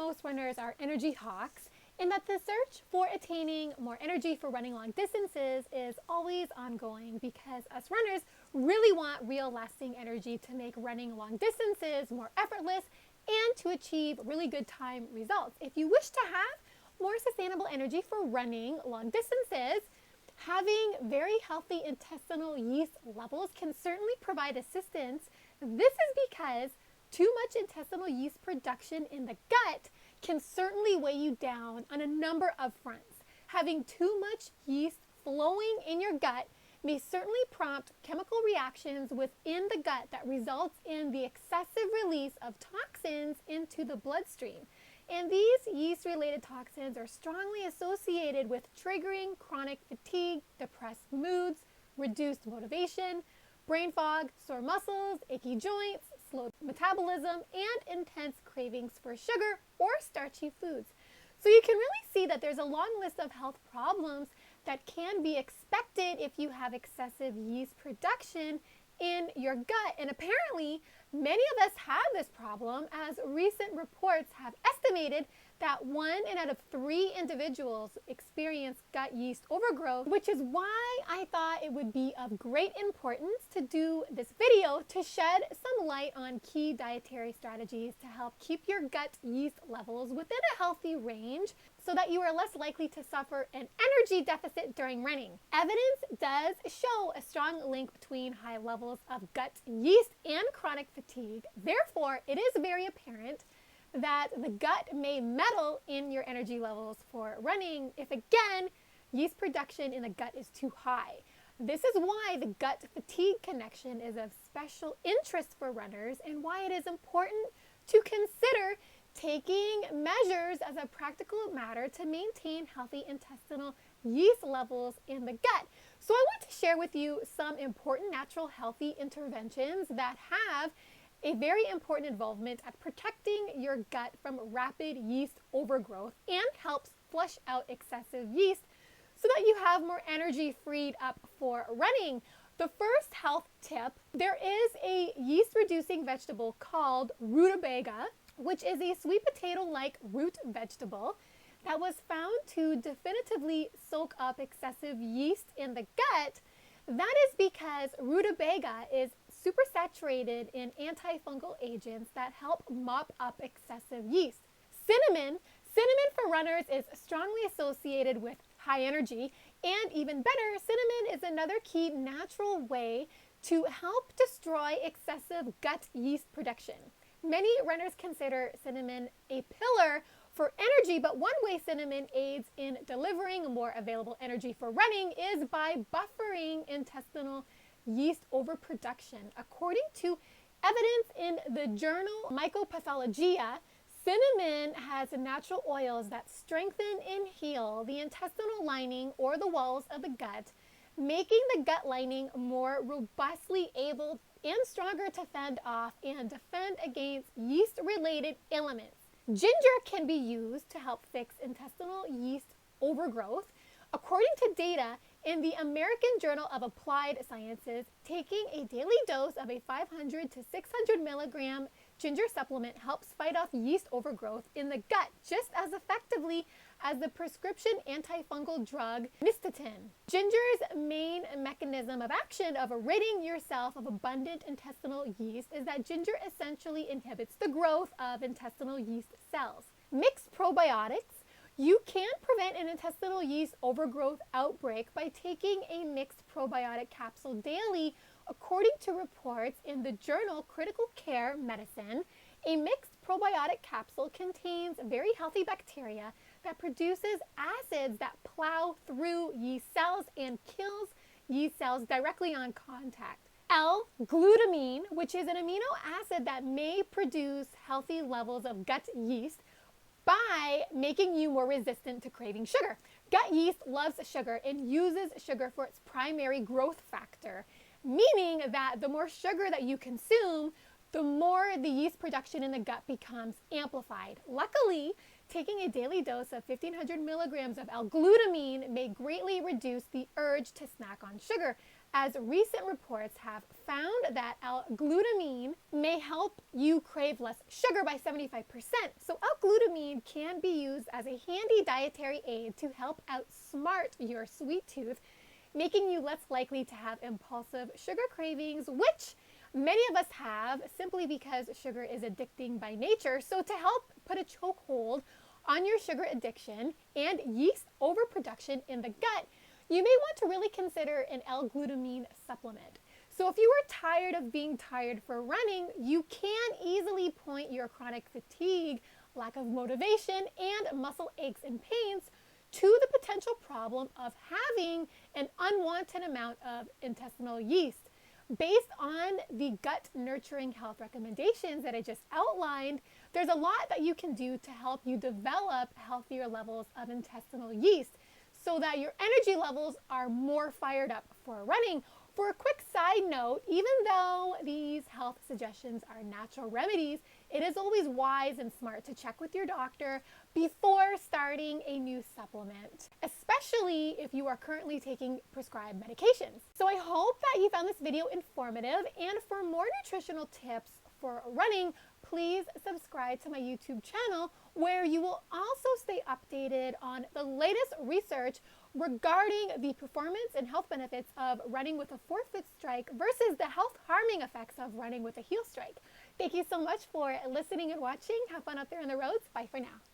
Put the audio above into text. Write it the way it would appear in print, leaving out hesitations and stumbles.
most runners are energy hawks, in that the search for attaining more energy for running long distances is always ongoing because us runners really want real lasting energy to make running long distances more effortless and to achieve really good time results. If you wish to have more sustainable energy for running long distances, having very healthy intestinal yeast levels can certainly provide assistance. This is because too much intestinal yeast production in the gut can certainly weigh you down on a number of fronts. Having too much yeast flowing in your gut may certainly prompt chemical reactions within the gut that results in the excessive release of toxins into the bloodstream. And these yeast-related toxins are strongly associated with triggering chronic fatigue, depressed moods, reduced motivation, brain fog, sore muscles, achy joints, slow metabolism, and intense cravings for sugar or starchy foods. So you can really see that there's a long list of health problems that can be expected if you have excessive yeast production in your gut. And apparently, many of us have this problem, as recent reports have estimated that 1 out of 3 individuals experience gut yeast overgrowth, which is why I thought it would be of great importance to do this video to shed some light on key dietary strategies to help keep your gut yeast levels within a healthy range so that you are less likely to suffer an energy deficit during running. Evidence does show a strong link between high levels of gut yeast and chronic fatigue. Therefore, it is very apparent that the gut may meddle in your energy levels for running if, again, yeast production in the gut is too high. This is why the gut fatigue connection is of special interest for runners and why it is important to consider taking measures as a practical matter to maintain healthy intestinal yeast levels in the gut. So I want to share with you some important natural healthy interventions that have a very important involvement at protecting your gut from rapid yeast overgrowth and helps flush out excessive yeast so that you have more energy freed up for running. The first health tip, there is a yeast-reducing vegetable called rutabaga, which is a sweet potato-like root vegetable that was found to definitively soak up excessive yeast in the gut. That is because rutabaga is supersaturated in antifungal agents that help mop up excessive yeast. Cinnamon for runners is strongly associated with high energy, and even better, cinnamon is another key natural way to help destroy excessive gut yeast production. Many runners consider cinnamon a pillar for energy, but one way cinnamon aids in delivering more available energy for running is by buffering intestinal yeast overproduction. According to evidence in the journal Mycopathologia, cinnamon has natural oils that strengthen and heal the intestinal lining or the walls of the gut, making the gut lining more robustly able and stronger to fend off and defend against yeast-related ailments. Ginger can be used to help fix intestinal yeast overgrowth. According to data in the American Journal of Applied Sciences, taking a daily dose of a 500 to 600 milligram ginger supplement helps fight off yeast overgrowth in the gut just as effectively as the prescription antifungal drug nystatin. Ginger's main mechanism of action of ridding yourself of abundant intestinal yeast is that ginger essentially inhibits the growth of intestinal yeast cells. Mixed probiotics. You can prevent an intestinal yeast overgrowth outbreak by taking a mixed probiotic capsule daily. According to reports in the journal Critical Care Medicine, a mixed probiotic capsule contains very healthy bacteria that produces acids that plow through yeast cells and kills yeast cells directly on contact. L-glutamine, which is an amino acid that may produce healthy levels of gut yeast by making you more resistant to craving sugar. Gut yeast loves sugar and uses sugar for its primary growth factor, meaning that the more sugar that you consume, the more the yeast production in the gut becomes amplified. Luckily, taking a daily dose of 1,500 milligrams of L-glutamine may greatly reduce the urge to snack on sugar, as recent reports have found that L-glutamine may help you crave less sugar by 75%. So L-glutamine L-glutamine can be used as a handy dietary aid to help outsmart your sweet tooth, making you less likely to have impulsive sugar cravings, which many of us have simply because sugar is addicting by nature. So, to help put a chokehold on your sugar addiction and yeast overproduction in the gut, you may want to really consider an L-glutamine supplement. So if you are tired of being tired for running, you can easily point your chronic fatigue, lack of motivation, and muscle aches and pains to the potential problem of having an unwanted amount of intestinal yeast. Based on the gut nurturing health recommendations that I just outlined, there's a lot that you can do to help you develop healthier levels of intestinal yeast so that your energy levels are more fired up for running. For a quick side note, even though these health suggestions are natural remedies, it is always wise and smart to check with your doctor before starting a new supplement, especially if you are currently taking prescribed medications. So I hope that you found this video informative, and for more nutritional tips for running, please subscribe to my YouTube channel, where you will also stay updated on the latest research regarding the performance and health benefits of running with a forefoot strike versus the health harming effects of running with a heel strike. Thank you so much for listening and watching. Have fun out there on the roads. Bye for now.